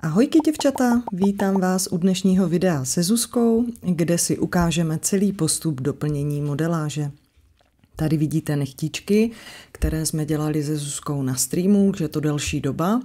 Ahojky děvčata, vítám vás u dnešního videa se Zuzkou, kde si ukážeme celý postup doplnění modeláže. Tady vidíte nechtíčky, které jsme dělali se Zuzkou na streamu, že to delší doba.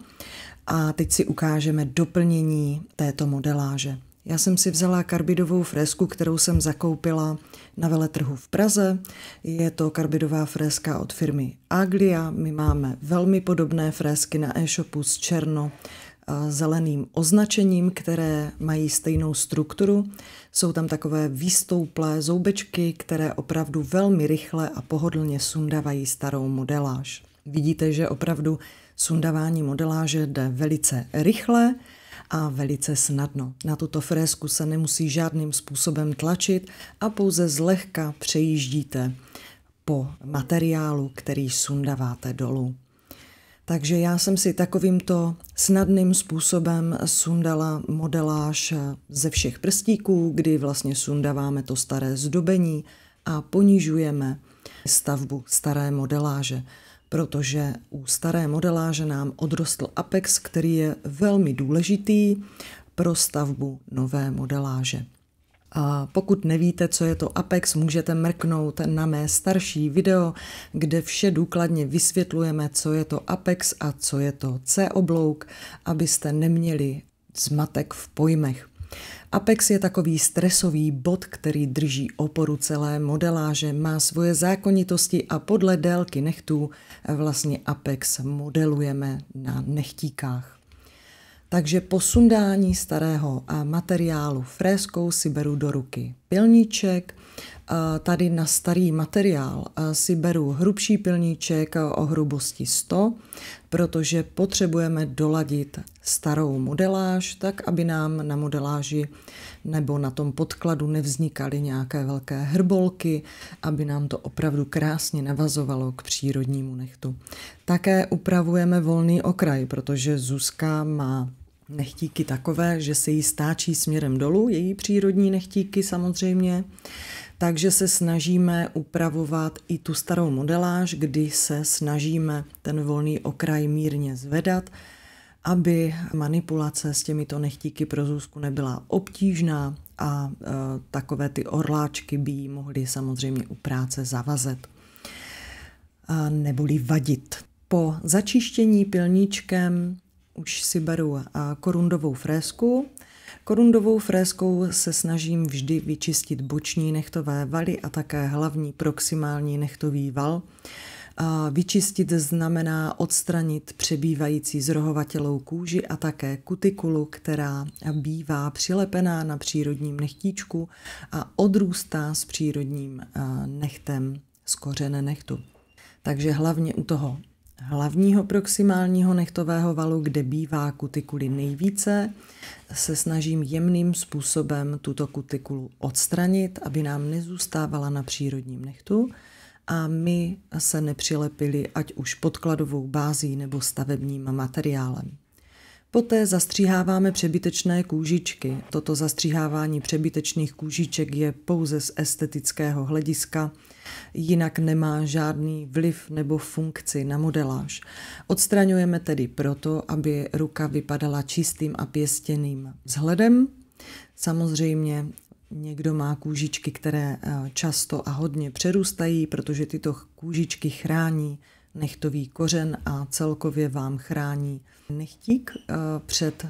A teď si ukážeme doplnění této modeláže. Já jsem si vzala karbidovou fresku, kterou jsem zakoupila na veletrhu v Praze. Je to karbidová freska od firmy Aglia. My máme velmi podobné fresky na e-shopu s černo-zeleným označením, které mají stejnou strukturu. Jsou tam takové výstouplé zoubečky, které opravdu velmi rychle a pohodlně sundavají starou modeláž. Vidíte, že opravdu sundavání modeláže jde velice rychle a velice snadno. Na tuto fresku se nemusí žádným způsobem tlačit a pouze zlehka přejíždíte po materiálu, který sundaváte dolů. Takže já jsem si takovýmto snadným způsobem sundala modeláž ze všech prstíků, kdy vlastně sundaváme to staré zdobení a ponižujeme stavbu staré modeláže, protože u staré modeláže nám odrostl apex, který je velmi důležitý pro stavbu nové modeláže. A pokud nevíte, co je to apex, můžete mrknout na mé starší video, kde vše důkladně vysvětlujeme, co je to apex a co je to C-oblouk, abyste neměli zmatek v pojmech. Apex je takový stresový bod, který drží oporu celé modeláže, má svoje zákonitosti a podle délky nechtů vlastně apex modelujeme na nechtíkách. Takže po sundání starého materiálu freskou si beru do ruky pilníček. Tady na starý materiál si beru hrubší pilníček o hrubosti 100, protože potřebujeme doladit starou modeláž, tak aby nám na modeláži nebo na tom podkladu nevznikaly nějaké velké hrbolky, aby nám to opravdu krásně navazovalo k přírodnímu nechtu. Také upravujeme volný okraj, protože Zuzka má nechtíky takové, že se jí stáčí směrem dolů, její přírodní nechtíky samozřejmě, takže se snažíme upravovat i tu starou modeláž, kdy se snažíme ten volný okraj mírně zvedat, aby manipulace s těmito nechtíky pro Zuzku nebyla obtížná a takové ty orláčky by jí mohly samozřejmě u práce zavazet neboli vadit. Po začištění pilníčkem už si beru korundovou fresku. Korundovou freskou se snažím vždy vyčistit boční nechtové valy a také hlavní proximální nechtový val. Vyčistit znamená odstranit přebývající zrohovatělou kůži a také kutikulu, která bývá přilepená na přírodním nechtíčku a odrůstá s přírodním nechtem z kořene nechtu. Takže hlavně u toho hlavního proximálního nechtového valu, kde bývá kutikuly nejvíce, se snažím jemným způsobem tuto kutikulu odstranit, aby nám nezůstávala na přírodním nechtu a my se nepřilepili ať už podkladovou bází nebo stavebním materiálem. Poté zastříháváme přebytečné kůžičky. Toto zastříhávání přebytečných kůžiček je pouze z estetického hlediska, jinak nemá žádný vliv nebo funkci na modeláž. Odstraňujeme tedy proto, aby ruka vypadala čistým a pěstěným vzhledem. Samozřejmě někdo má kůžičky, které často a hodně přerůstají, protože tyto kůžičky chrání nechtový kořen a celkově vám chrání nechtík před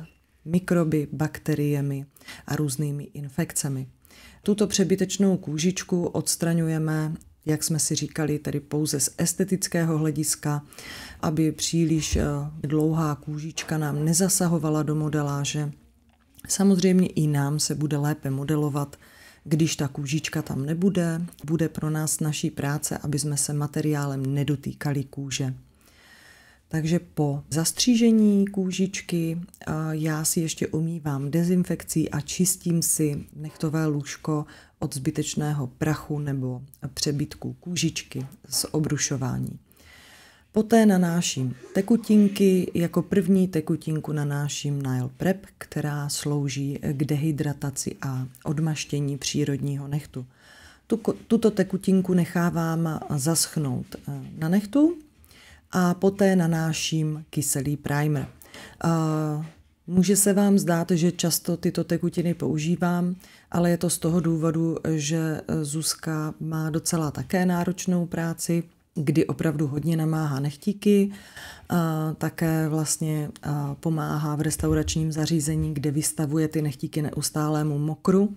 mikroby, bakteriemi a různými infekcemi. Tuto přebytečnou kůžičku odstraňujeme, jak jsme si říkali, tedy pouze z estetického hlediska, aby příliš dlouhá kůžička nám nezasahovala do modeláže. Samozřejmě i nám se bude lépe modelovat, když ta kůžička tam nebude. Bude pro nás naší práce, aby jsme se materiálem nedotýkali kůže. Takže po zastřížení kůžičky já si ještě umývám dezinfekcí a čistím si nechtové lůžko od zbytečného prachu nebo přebytku kůžičky z obrušování. Poté nanáším tekutinky, jako první tekutinku nanáším Nail Prep, která slouží k dehydrataci a odmaštění přírodního nechtu. Tuto tekutinku nechávám zaschnout na nechtu a poté nanáším kyselý primer. Může se vám zdát, že často tyto tekutiny používám, ale je to z toho důvodu, že Zuzka má docela také náročnou práci, kdy opravdu hodně namáhá nechtíky, také vlastně pomáhá v restauračním zařízení, kde vystavuje ty nechtíky neustálému mokru.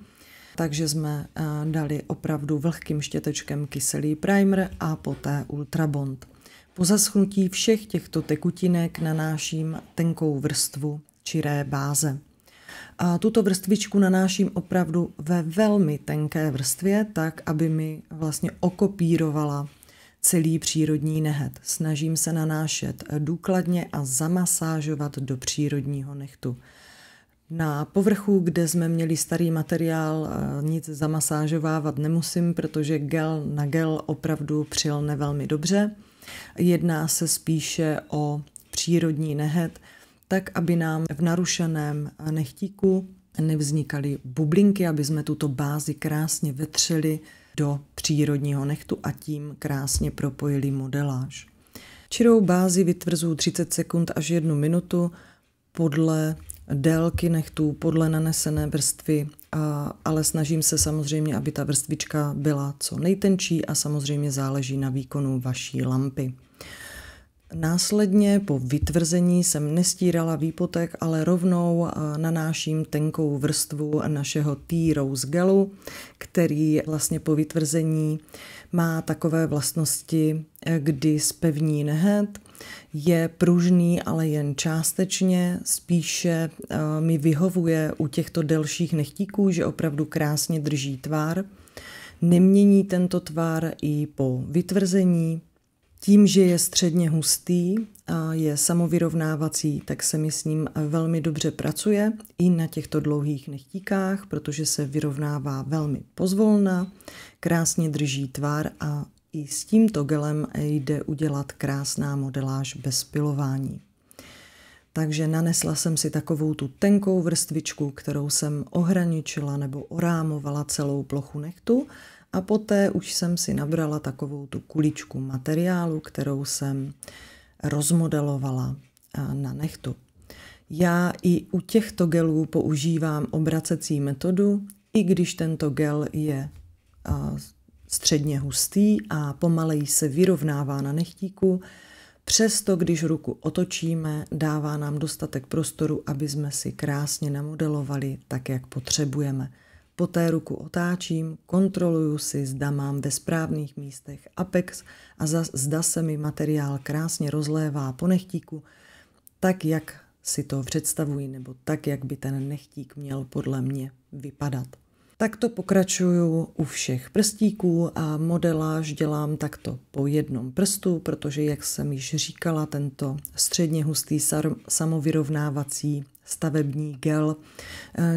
Takže jsme dali opravdu vlhkým štětečkem kyselý primer a poté Ultrabond. Po zaschnutí všech těchto tekutinek nanáším tenkou vrstvu čiré báze. A tuto vrstvičku nanáším opravdu ve velmi tenké vrstvě, tak, aby mi vlastně okopírovala celý přírodní nehet. Snažím se nanášet důkladně a zamasážovat do přírodního nehtu. Na povrchu, kde jsme měli starý materiál, nic zamasážovávat nemusím, protože gel na gel opravdu přilne velmi dobře. Jedná se spíše o přírodní nehet, tak aby nám v narušeném nechtíku nevznikaly bublinky, aby jsme tuto bázi krásně vetřeli do přírodního nehtu a tím krásně propojili modeláž. Čirou bázi vytvrzuji 30 sekund až 1 minutu podle délky nechtů, podle nanesené vrstvy, ale snažím se samozřejmě, aby ta vrstvička byla co nejtenčí a samozřejmě záleží na výkonu vaší lampy. Následně po vytvrzení jsem nestírala výpotek, ale rovnou nanáším tenkou vrstvu našeho T-Rose gelu, který vlastně po vytvrzení má takové vlastnosti, kdy zpevní nehet, je pružný, ale jen částečně, spíše mi vyhovuje u těchto delších nechtíků, že opravdu krásně drží tvar. Nemění tento tvar i po vytvrzení. Tím, že je středně hustý a je samovyrovnávací, tak se mi s ním velmi dobře pracuje i na těchto dlouhých nechtíkách, protože se vyrovnává velmi pozvolna, krásně drží tvar a i s tímto gelem jde udělat krásná modeláž bez pilování. Takže nanesla jsem si takovou tu tenkou vrstvičku, kterou jsem ohraničila nebo orámovala celou plochu nehtu a poté už jsem si nabrala takovou tu kuličku materiálu, kterou jsem rozmodelovala na nehtu. Já i u těchto gelů používám obracecí metodu, i když tento gel je středně hustý a pomaleji se vyrovnává na nechtíku. Přesto, když ruku otočíme, dává nám dostatek prostoru, aby jsme si krásně namodelovali tak, jak potřebujeme. Poté ruku otáčím, kontroluju si, zda mám ve správných místech apex a zda se mi materiál krásně rozlévá po nechtíku, tak, jak si to představuji, nebo tak, jak by ten nechtík měl podle mě vypadat. Takto pokračuju u všech prstíků a modeláž dělám takto po jednom prstu, protože, jak jsem již říkala, tento středně hustý samovyrovnávací stavební gel,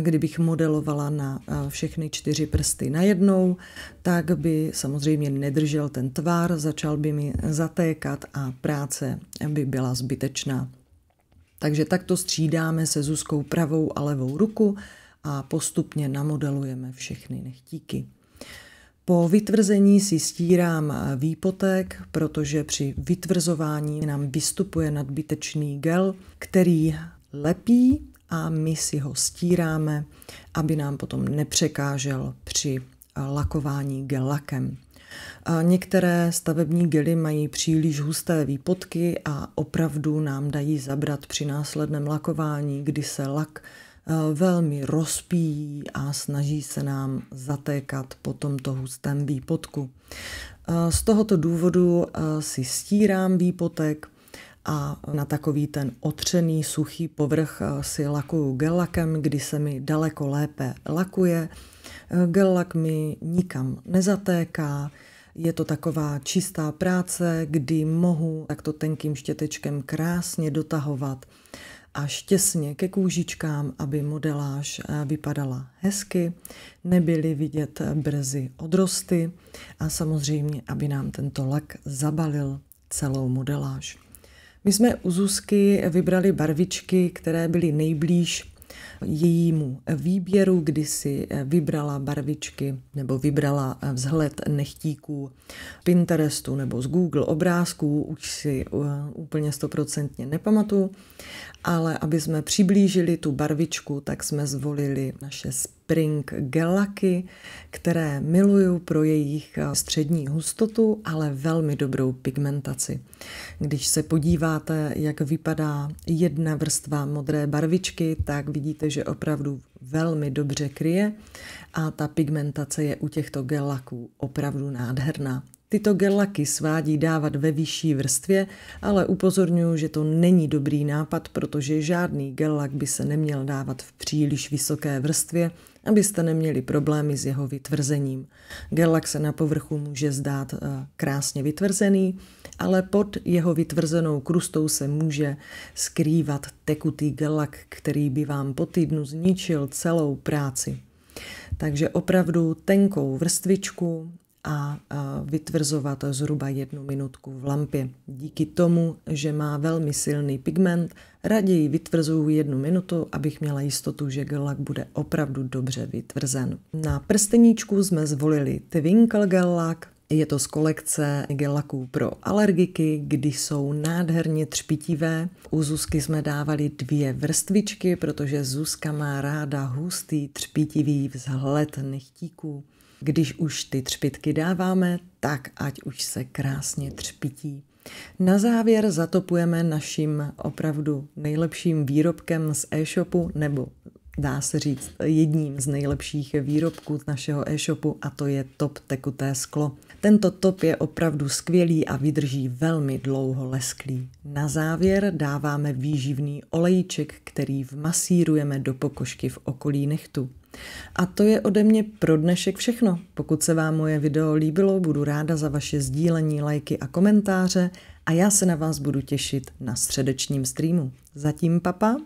kdybych modelovala na všechny 4 prsty najednou, tak by samozřejmě nedržel ten tvar, začal by mi zatékat a práce by byla zbytečná. Takže takto střídáme se Zuzkou pravou a levou ruku a postupně namodelujeme všechny nechtíky. Po vytvrzení si stírám výpotek, protože při vytvrzování nám vystupuje nadbytečný gel, který lepí a my si ho stíráme, aby nám potom nepřekážel při lakování gel lakem. Některé stavební gely mají příliš husté výpotky a opravdu nám dají zabrat při následném lakování, kdy se lak velmi rozpíjí a snaží se nám zatékat po tomto hustém výpotku. Z tohoto důvodu si stírám výpotek a na takový ten otřený suchý povrch si lakuju gel lakem, kdy se mi daleko lépe lakuje. Gel lak mi nikam nezatéká, je to taková čistá práce, kdy mohu takto tenkým štětečkem krásně dotahovat až těsně ke kůžičkám, aby modeláž vypadala hezky, nebyly vidět brzy odrosty a samozřejmě, aby nám tento lak zabalil celou modeláž. My jsme u Zuzky vybrali barvičky, které byly nejblíž jejímu výběru, kdy si vybrala barvičky nebo vybrala vzhled nechtíků Pinterestu nebo z Google obrázků, už si úplně 100% nepamatuju, ale aby jsme přiblížili tu barvičku, tak jsme zvolili naše Spring Gel laky, které miluju pro jejich střední hustotu, ale velmi dobrou pigmentaci. Když se podíváte, jak vypadá jedna vrstva modré barvičky, tak vidíte, že opravdu velmi dobře kryje a ta pigmentace je u těchto gel laků opravdu nádherná. Tyto gel laky svádí dávat ve vyšší vrstvě, ale upozorňuji, že to není dobrý nápad, protože žádný gel lak by se neměl dávat v příliš vysoké vrstvě, abyste neměli problémy s jeho vytvrzením. Gel lak se na povrchu může zdát krásně vytvrzený, ale pod jeho vytvrzenou krustou se může skrývat tekutý gel lak, který by vám po týdnu zničil celou práci. Takže opravdu tenkou vrstvičku a vytvrzovat zhruba 1 minutku v lampě. Díky tomu, že má velmi silný pigment, raději vytvrzuju 1 minutu, abych měla jistotu, že gel lak bude opravdu dobře vytvrzen. Na prsteníčku jsme zvolili Twinkle gel lak. Je to z kolekce gel laků pro alergiky, kdy jsou nádherně třpitivé. U Zuzky jsme dávali 2 vrstvičky, protože Zuzka má ráda hustý, třpitivý vzhled nechtíků. Když už ty třpitky dáváme, tak ať už se krásně třpití. Na závěr zatopujeme naším opravdu nejlepším výrobkem z e-shopu, nebo dá se říct jedním z nejlepších výrobků našeho e-shopu, a to je top tekuté sklo. Tento top je opravdu skvělý a vydrží velmi dlouho lesklý. Na závěr dáváme výživný olejček, který vmasírujeme do pokožky v okolí nehtu. A to je ode mě pro dnešek všechno. Pokud se vám moje video líbilo, budu ráda za vaše sdílení, lajky a komentáře a já se na vás budu těšit na středečním streamu. Zatím papa.